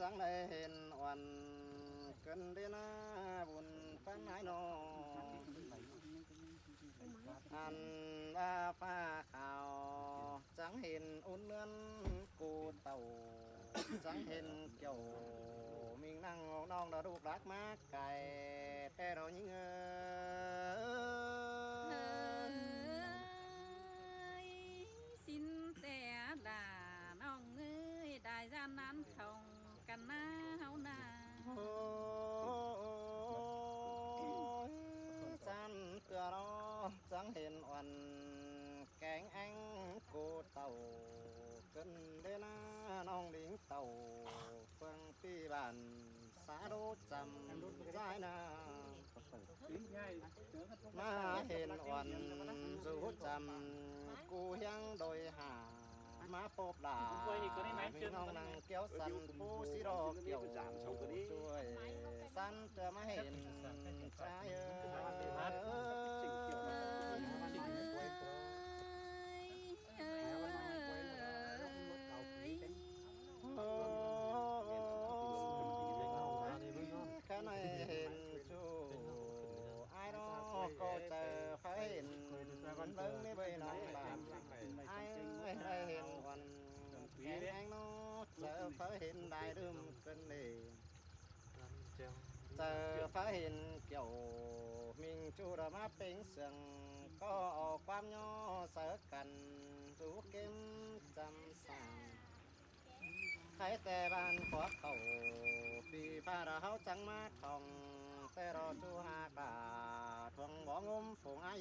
sáng đây hiền oan cần đến buồn phán ái nô ăn pha khảo trắng hiền ôn lươn cô tàu trắng hiền kiểu mình năng non đã đục đát mát cài tê rồi những xin té là nong ơi đại gian nan thòng cần na hao na san tựa đó trắng hiền oan cánh anh cô tàu cân đến nong đỉnh tàu phương phi bản xã đô trầm dài na má hiền oan dù trầm cô hiang đôi hà má bộp là mình nong năng kéo săn phu xí đô kiểu chuối săn tựa má hiền trái cái này hiền chú ai đó có chờ phải hiền vẫn vâng đi bây nó làm ai ơi hiền còn cái anh nó chờ phải hiền đại đương cân đi chờ phải hiền kiểu mình chú đã má tính sừng có quan nhỏ sợ cần rú kiếm chăm sàng thấy tè ban khó khẩu vì pha đã háo trắng mát phòng tè đỏ chu hà cả thuồng bỏ ngôm phùng ai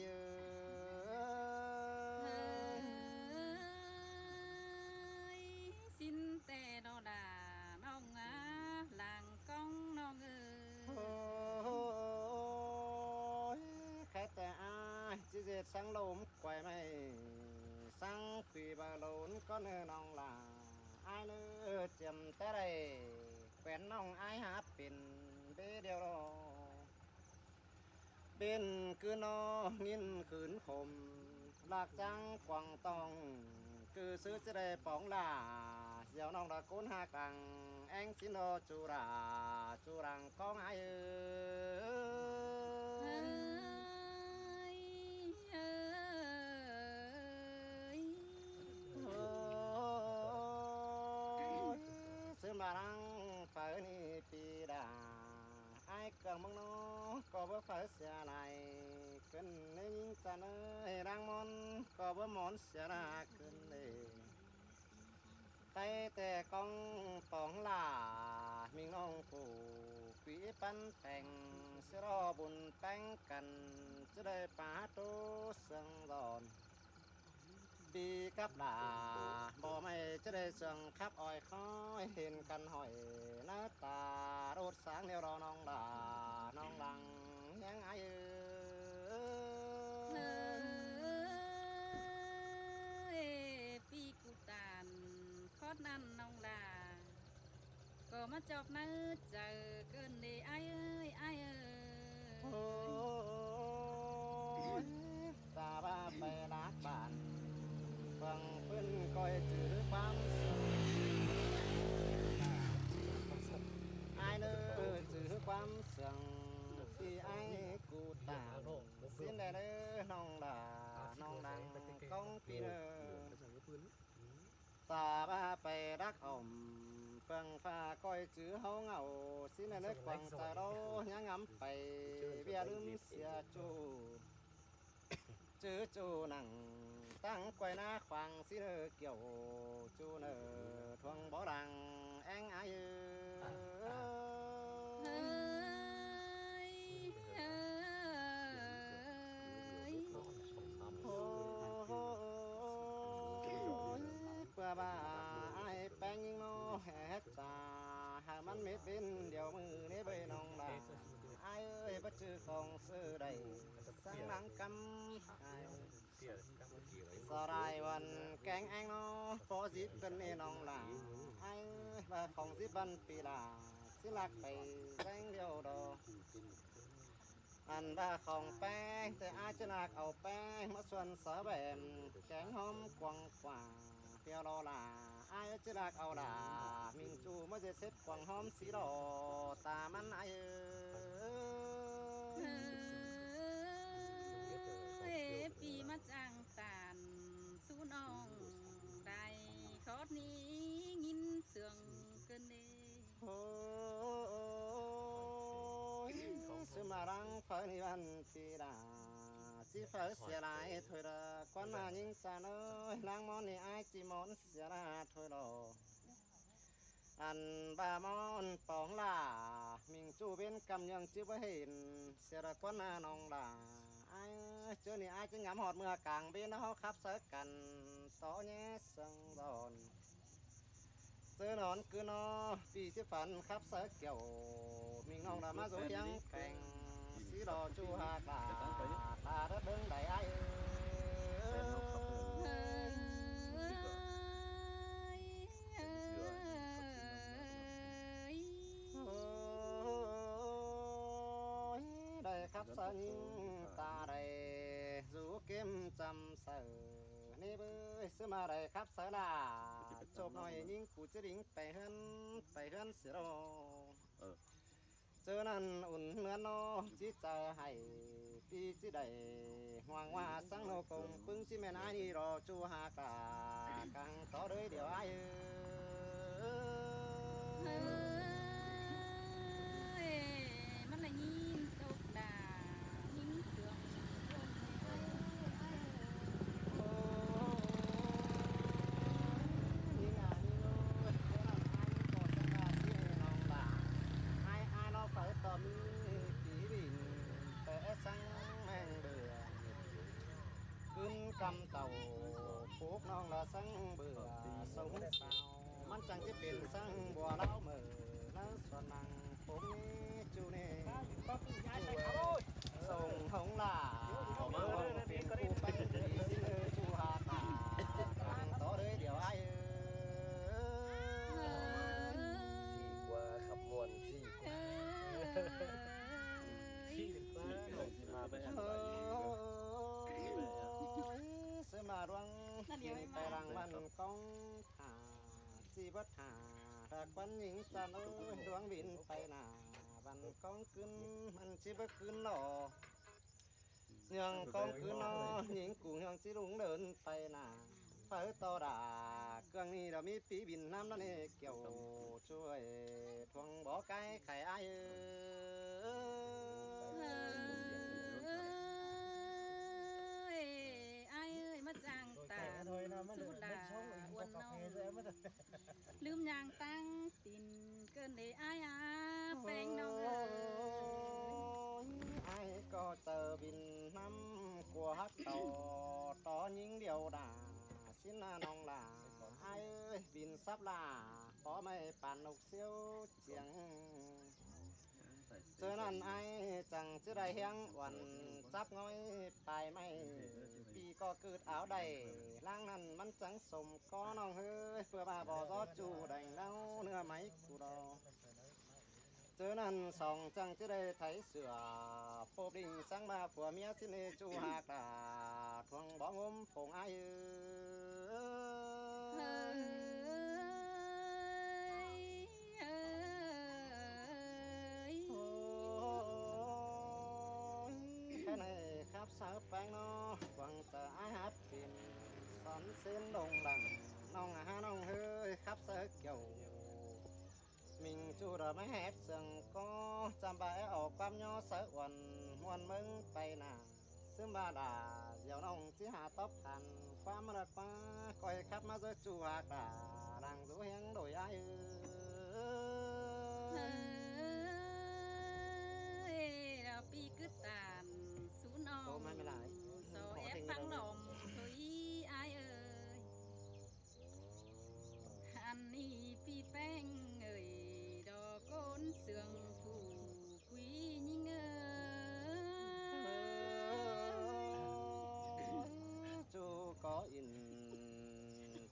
xin té đó là nong á làng công nong ơi khét tè ai chỉ dệt sáng lốm quay mày sang quỳ bà lốn con nong là ai nữa chìm té đây quen nong ai hát pin bê điều đó bên cứ nó nghiên khửn khom lạc trắng quăng tòng cứ xứ chế đề bóng là dẻo nong đã cốn hạ càng anh xin nó chú rằng con ai sớm bà đang phải đi pi đà ai cần mong nó có bữa phải xe này cần nên ta nơi đang món có bữa món xe ra cần để tay tè con bóng là mình nông phủ quý pan thành sẽ lo bùn bánh cần chứ đây phá trố sân giòn đi cắp đà bỏ mày chứ đây sườn khắp ỏi khói hiền cần hỏi nó ta đốt sáng theo đó nong đà nong lằng nhang ai pi cụ tàn khót năn nong là có mắt chọc nơ chờ cơn đi ai ơi ôi ta ba bè đá bàn phần phân coi chữ bám ai nữa chữ bám sừng thì ai cụ tàn xin đây nữa nong đằng công pi nữa ta ba bè đá ổng phần pha coi chữ hấu ngầu xin là nước quăng ta đâu nhá ngắm phải bia đâm xia chu chữ chu nặng tăng quay na khoang xin là kiểu chu nở thuang bỏ đằng anh ai bà ai bánh nhưng nó hết trà hà mắt mít bên điều mư nế bê nông là ai ơi bất chư không sư đầy sáng nắng cắm ai giờ đàiวันcánh anh nó có dịp cân nê nông là ai ơi bà không dịp bần pì là xin lạc phải danh điều đồ ăn ba không bánh thì ai chân lạc ẩu bánh mất xuân sở bềm cánh hôm quăng quả theo đó là ai chỉ là ao đà mình chu mới dễ xếp quàng hóm xí đỏ ta mắn aiปีมาจังตานสู้น้องได้ขอดนี้ยินเสืองเกินเด ôi sự mà đang phải đi ăn thì đã chỉ phải xẻ lại thôi là quán nào những cha ơi lang món này ai chỉ món xẻ ra thôi đó ăn ba món bóng là mình chu bên cầm nhang chưa có ห็น xẻ ra quán nào nong là ai chưa này ai chỉ ngắm hột mưa càng bên nó khắp sớ cằn tó nhé sông đònซื้อนอนคือนอปีที่ฝันครับเสือเกี่ยวมิงน้องดามาโซยังแข่งสีดอจูฮากาตาระเบิ้งได้ไอ้ได้ครับเสือยิงตาได้รูเก็มจำเสือนี่เบ้ยซื้อมาได้ครับเสือลาจบหน่อยยิงกูจะดิ้งไปเฮือนเสียรอเจอนั่นอุ่นเหมือนนอจิตใจให้ปีจิได้ห่วงว่าสังโนคงปึ้งจิแม่นายนี่รอจูหากากังต่อเลยเดี๋ยวไอ้มันละยินตกดายิงเสือง มีปีบินแต่สังแมงเบื่อขึ้นกำเต่าพวกน้องละสังเบื่อสงสาวมันจังจะเป็นสังบัวเล้าเมื่อแล้วสวนังผมนี้จูเน่ส่งหงลาเมื่อเป็นผู้ไปดีสิเลยจูหาตาตั้งต่อเลยเดี๋ยวไอ้ว่าขับมวนสี่กว่ามาไปอันไปเสมาดวงไปรังมันกองหาจีบัดหาถ้าควันหญิงสานดวงบินไปหน้าบันกองขึ้นมันจีบัดขึ้นหล่อยังกองขึ้นนอหญิงกูยังจีลุงเดินไปหน้าเฝ้าต่อด่าเครื่องนี้เรามีปีบินน้ำนั่นเองเกี่ยวช่วยทวงบ่อไก่ไข่ไอ้มาจางตาสุดาอ้วนน้องลืมยางตั้งตินเกินเลยอ้ายอาแป้งน้องไอ้ก็เจอบินน้ำกลัวฮักต่อยิงเดียวด่าสินน้องล่ะไอ้บินซับล่าพอไม่ปั่นนกเสียวเสียงเจอนั่นไอ้จังจะได้เฮียงวันจับง่อยตายไม่ปีก็เกิดเอาได้ล่างนั้นมันจังสมก็น้องเฮ้ยเพื่อมาบ่อซอจูได้เน่าเนื้อไหมกูรอเจอนั่นสองจังจะได้ไถเสือโปบดิ่งสังมาผัวเมียสิเนจูหากาทวงบ่งมผงไอ้สาวแป้งนอหวังจะอาฮับกินสอนเส้นลงดังน้องน้องเฮ้ยครับเสือเกี่ยวมิงจูระไม่แหบเสียงก็จำใบออกความย่อเสือวันมวนมึงไปหน้าซึ่งบาดาเดี๋ยวน้องที่หาตบพันความรักมาคอยขับมาจะจูหากาดังดูเฮงโดยไอ้เราปีกึศตานสูนอมโซแอบฟังลมเฮ้ยไอเอ้ยอันนี้ปีแป้งเอ้ยดอกก้นเสื่องผู้คุยยิ่งเอ้ยจูก็อิน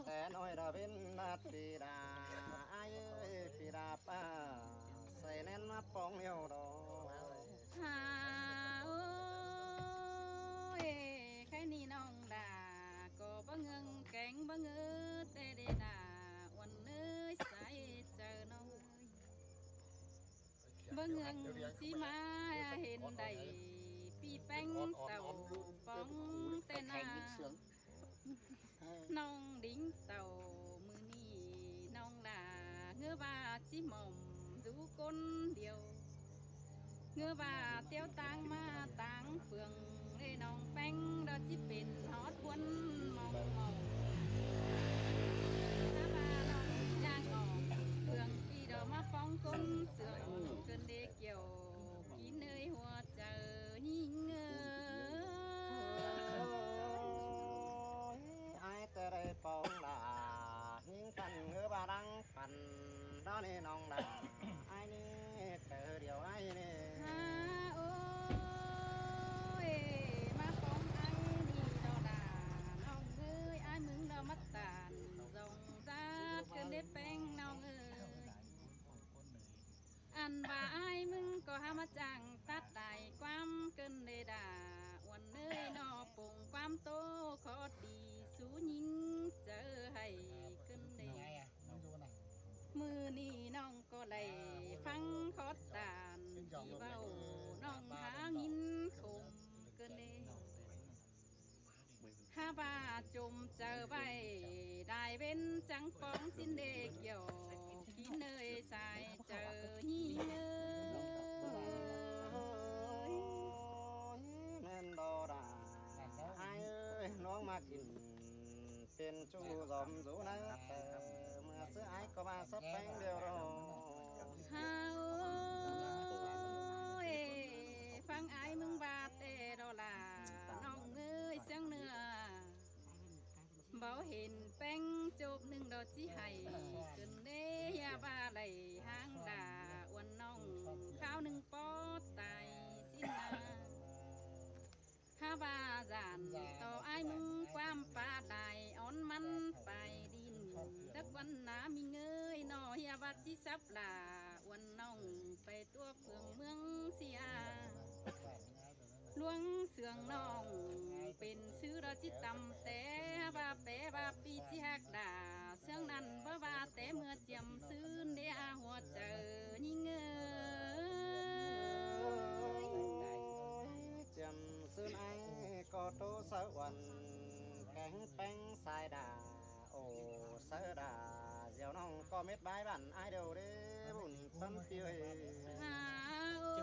แต่น้อยเราเป็นนาทีดาไอเอ้ยปีดาป้าใส่แน่นมาปองเหี่ยวดอกหาโอ้ยใครนี่น้องด่าก็บ่เงิงแกงบ่เงือแต่เดด่าวั บ่เงืองสิมาเห็นใดปีแป้งเต่าป้องแต่นาน้องดิ้งเต่ามือนี้น้องด่าเงือว่าสิหม่อมดูคนเดียวเงือว่าเตียวต่างมาต่างเฟืองเลยน้องแป้งดอจิเป็นฮอดวนมองมองถ้าว่าน้องย่างออกเฟืองปีดอกมาฟ้องก้นเสื่อมเกินเด็กเกี่ยวกินเอ้ยหัวเจอยิ่งai tới đây phong là những phần ngứa ba đăng phần đó nên nong là ai nè cờ điều ai nè ฮาโอ้ยมาฟ้องไอ้นี่ดอด่าน้องเอ้ยไอ้มึงดอมัดตานจงจัดเกินเด็ดแป้งน้องเอ้ยอันว่าไอ้มึงก็หามาจังตัดได้ความเกินเดด่าวันเอ้ยนอปงความโตขอดีสู้ยิงเจอให้เกินเดมือนี่น้องก็เลยฟังขอตานที่เว้าน้องหางินคมเกินเดหาบาจมเจอไว้ได้เว้นจังฟ้องสิ้นเดเกี่ยวกินเนยสายเจอยี่เนย nên đồ đà ai ơi nó mà kín tên chú dòm rú nát mà xưa ai có ba sắp bánh đều rồi ฮาโอ้ยฟังไอ้มึงบาเตดอลาน้องเอ้ยเสียงเนื้อเบาเห็นแป้งจบหนึ่งดอกจีไห้ขึ้นเด้ยาบาไหลหางด่าอ้วนน้องข้าวหนึ่งปอตายสิ้นนาฮาบาจานต่อไอ้มึงความปาได้อ่อนมันไปดินดักวันหนามีเงยนอเฮียบัดที่ซับลาวันน้องไปตัวเฟืองเมืองเสียหลวงเสืองน้องเป็นชื่อเราจิตตำแต่บาแปบาปีที่หักด่าเสียงนั้นบ่บาแต่เมื่อเจียมซื้นเดียหัวเจอยิ่งเงย chầm xương ai có tô sợ quần cánh bánh sai đà ồ sợ đà dẻo nong có mét bái bản ai đều đế bùn phân tiêu หาโอ้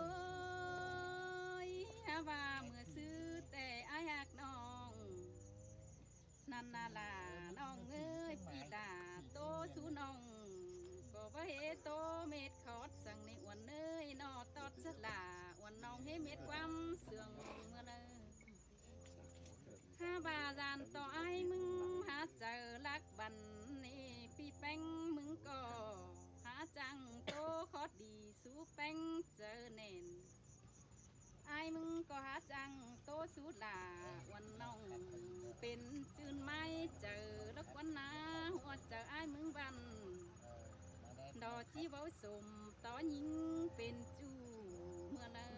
ยหาว่าเมื่อซื้อแต่อายหักน้องนันนาลาน้องเอ้ยปีดาโตสู้น้องก็บ่เฮโตเม็ดขอดสั่งในอ้วนเอ้ยนอตอดสลาอ้วนน้องเฮเม็ดความเสื่องเมื่อเนอหาบาจานต่อไอ้มึงหาเจอลักบันนี่ปีแป้งมึงก็หาจังโตขอดีสู้แป้งเจอเน่นไอ้มึงก็หาจังโตสู้ลาวันน้องเป็นจืนไม้เจอลักวันนาหัวเจอไอ้มึงบันดอจีเว้าสมต่อยิงเป็นจูเมื่อเนอ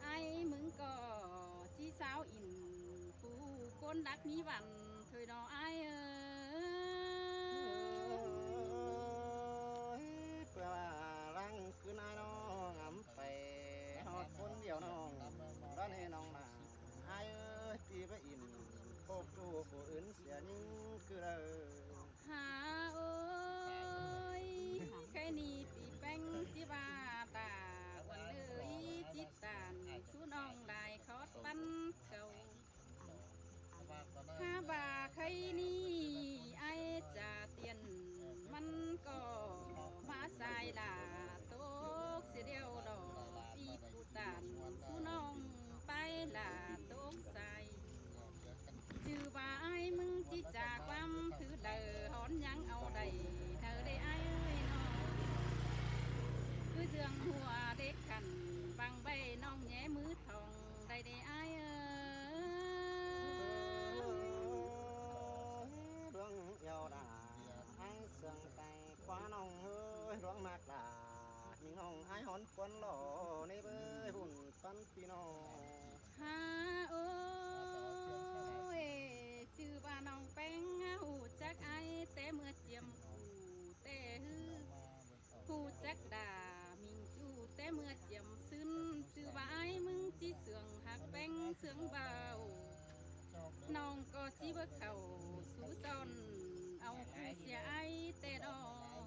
ไอ้มึงก็จีสาวอินผู้คนรักมีวันถอยดอไอ้เออ เพื่อรังคือนายน้องงำไปหอดคนเดียวน้องร้านนี้น้องนาไอ้เอ้ยพี่ไปอินพบจูผู้อื่นเสียยิ่งคือเด้อ หาโอ้ยแค่นี้ปีแป้งที่บาตาวันเลยจิตตานสู้น้องลายคอดปั้นเก่าถ้าบาใครนี่ไอจะเตียนมันก็มาสายลาโตกเสียเดียวดอกปีปูตานสู้น้องไปลาโตกใส ชื่อว่าไอ้มึงที่จากความถือเดือหอนยังเอาได้เธอได้ไอ้เอ้ยน้องคือเจืองหัวเด็กขันบางใบน้องแย่มือทองได้ได้ไอ้เอ้ย đường yêu đà ai sương tay quá nông ơi đường mạc đà nhưng nông ai hón quân lỗ nê bơi hùn phân pino ฮาโอ้ยชื่อว่าน้องแป้งหูจักไอ้แต่เมื่อเจียมหูแต่ฮือหูจักด่ามิงจู เข้าสู่ซอนเอาผู้เสียไอแต่ดอก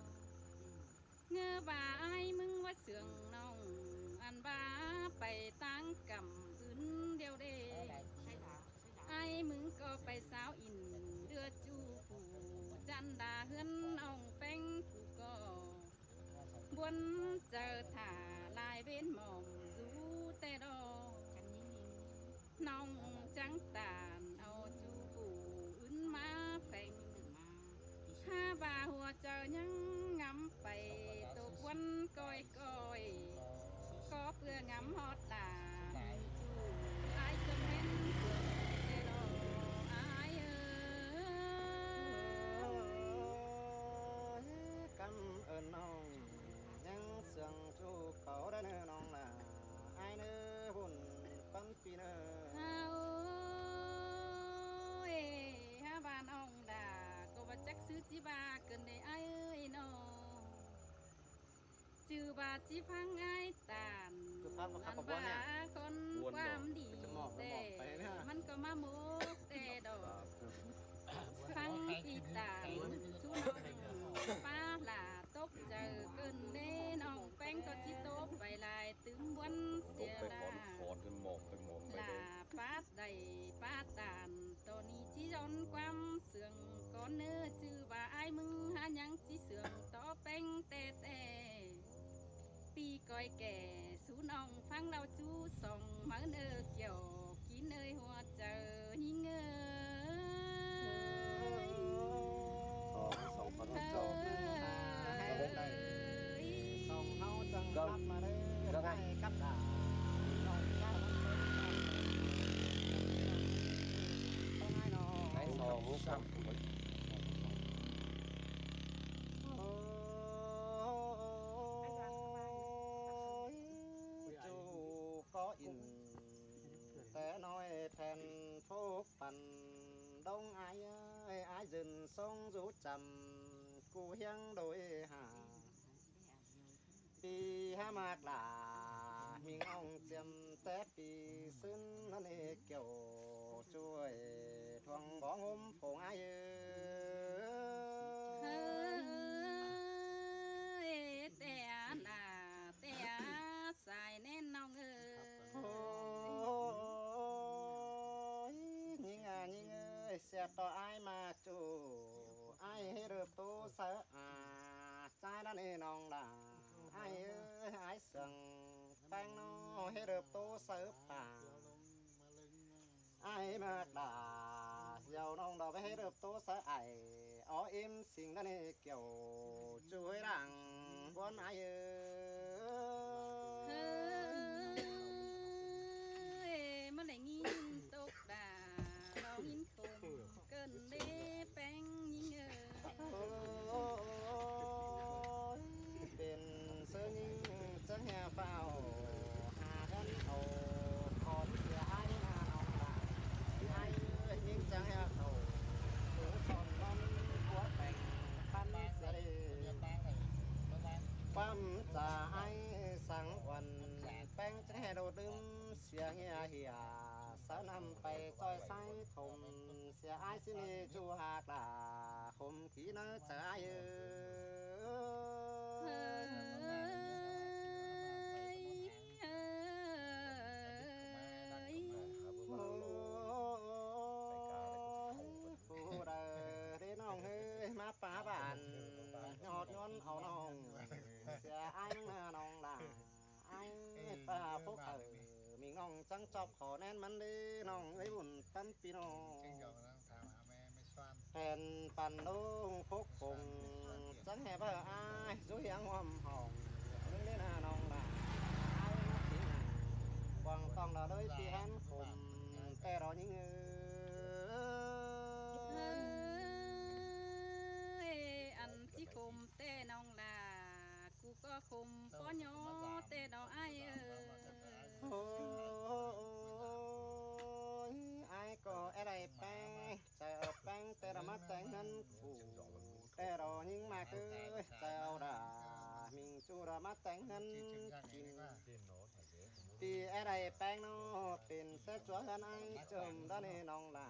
เงือบ่าไอมึงว่าเสืองน้องอันบ้าไปตั้งกำอื่นเดียวเด้ไอมึงก็ไปสาวอินเดือจูผู้จันดาเฮือนน้องแป้งผู้ก็บวนเจอถ่าลายเว้นหม่อมสู้แต่ดอกน้องจังตานเอาจูผู้อื่นมาแป่งห้าบาหัวเจอยังงำไปตกวันก้อยก้อยก็เพื่องำฮอดดาจูไอ้ก็เป็นเพื่อนแต่ดอกไอ้กำน้องยังเสียงจูเขาได้เนื้อน้องล่ะไอ้เนื้อหุ่นปันปีเนื้อ เอาฮาบานองดาก็ว่าจักซื้อจีบาเกินได้ไอ้เอ้ยน้องจือบาจีพังไอ้ตานอันว่าคนความดีแต่มันก็มาโมกแต่ดอกฟังปีตานสู้น้องป้าหลาตกเจอเกินเด้น้องแป้งก็จิโตไปลายตึงวันเสียลา ลาป้าใดป้าตานตอนนี้จีจนความเสื่องก่อนเนื้อจื้อว่าไอ้มึงหายังจีเสื่องต่อแป้งแต่ปีก้อยแก่สู้น้องฟังเราจู้ส่องมาเนื้อเกี่ยวกินเอ้ยหัวเจอยิ่งเอ้ย สองพัน เอ้ เก้า ย ส่งเฮาจังกลับมาเด้อให้กับดาน้องชายต้องให้น้อง ไอ้สองสาม จูcó in té nói thèn phốปั่นđông ai ơi ai dừng sông rú trầm cu hiang đôi hàปีห้ามากด่ามีงองเจียมแต่ปีซึ้นนั่นเองเกี่ยวช่วยทวงบ้องมผงไอเอ เฮ้ยแต่น่ะแต่สายแน่นน้องเอ้ โอ้ ย ยยิงยิงเอ้ยเสียต่อไอมาจูไอให้เริ่มโตเสือใจนั่นเองน้องด่าไอเอ้ยไอเสียงแป้งน้องให้เริ่มโตเสือป่า ai mà đã giàu nông đó với hết được tố sợ ai ó im xin đó này kiểu chuối đằng con ai เฮ้ ơi ยมันได้ยินตกด่าเรายินคมเกินเด้แป้งยิงเอ้ย ôi bên sơ nhìn chân hè vào hà thân hầu còn thì ai nào là ai nhìn chân hè hầu cũng còn con của thành khăn sẽ đi ปั๊มจ่าไอ้สังวันแป้งจะให้เราดื่มเสียเฮียเฮียสาวนำไปจอยไส้ถมเสียไอ้สินีจูหากลาคมขีเนื้อจ่าเอ เฮ้ อย เฮ้ย โอ้ยผู้เดอเด้น้องเฮ้ยมาป่าบ้านยอดย้อนเอาน้องเสียไอ้น้องล่ะไอ้ป่าพวกเออมีน้องจังจอบขอแน่นมันดีน้องไอ้บุญตั้นปีน้อง แผ่นปั่นลูกพกคงจังแห่เบอร์อายสู้เฮียงหอมหอมนึกได้นาน้องด่าอายนักสิงกวางตองดาเลยปีแฮนคมแต่รอยิงเฮ้ยอันที่คมแต่น้องลากูก็คมป้อนยอแต่ดอกไอ้เอ้ย โอ้ยอายก็อะไรแป้งใจเอาแป้งแต่ละมาแต่งนั้นกูแต่รอยิงมากเอ้ยใจเอาด่ามิงจูระมาแต่งนั้นกิน ปีอะไรแป้งน้อเป็นแต่จัวกันไอจมด้านน้องลา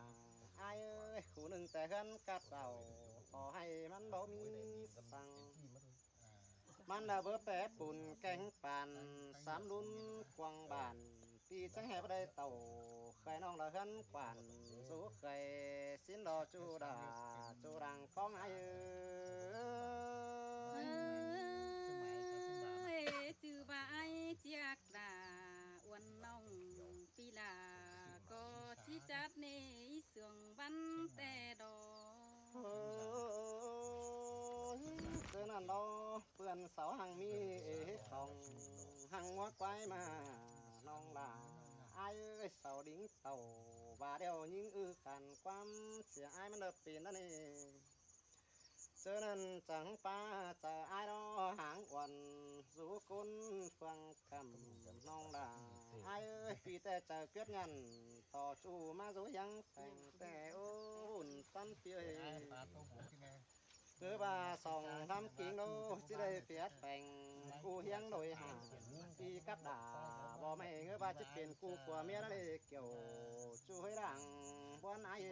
ไอ อายเอ้ยคู่หนึ่งแต่เฮือนกัดเราขอให้มันบ่มีสั่งมันน่ะเบอแปะปุ่นแกงป่านสามรุ่นกวางบานปีจังแหบได้เต่าเคยน้องละเฮือนกวานสู้เคยสินดอจูดาจูรังของอายเอ้ย จือบ่าไอเจียกดาอ้วนน้องปีลาก็ที่จัดในเสื่องบันแต่ดอ เอ้ยเจอนั่นดอเปื่อนเสาหังมีเอของหังวัดไว้มาน้องลาอายเอ้ยเสาดิ้งเต่าบาเดียวยิงกันความเสียอายมันเดือดปีนนั่นเองเจอนั่นจังป้าจะอายดอหางอ่อนสู้กุนเฟืองคำน้องลาอายเอ้ยปีแต่จะเกิดงันต่อจูมาสู้ยังแต่งแต่โอ้หุ่นตั้นเปีย cứ ba sòng thăm kiến đô chỉ đây phía thành cu hiếng đồi hà đi cắt đà bò mày ngứa ba chiếc tiền cu của mía đó đi kiểu chú hơi đằng bọn ai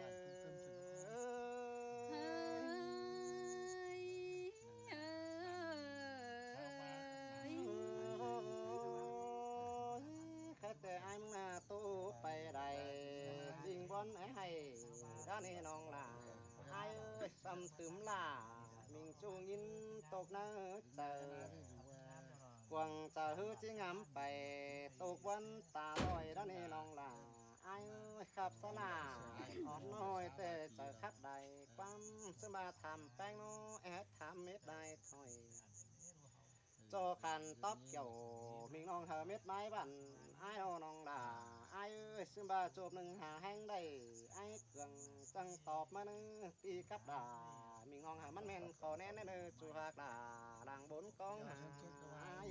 kháchแต่aiมึงน่ะตู้ไปใดยิงบอลไอ้ให้ด้านนี้น้องล่ะไอ้เอ้ยซ้ำตึมล่ะมิงจูงินตกน้าเจอกวางจะฮือจิงำไปตกวันตาลอยด้านนี้น้องล่ะไอ้เอ้ยขับสลาอ่อนน้อยแต่จะขับใดความสมาทำแป้งน้อแอดทำเม็ดได้ถอยโจขันตอบเกี่ยวมิงน้องเธอเม็ดไม้บันไอ้น้องด่าไอ้เอ้ยซึ่งบาจบหนึ่งหาแห้งได้ไอ้เกลืองจังตอบมานึงปีกับด่ามิงน้องหามันแม่นขอแน่แน่เด้อจูหากด่าดังบนกองหาไอ้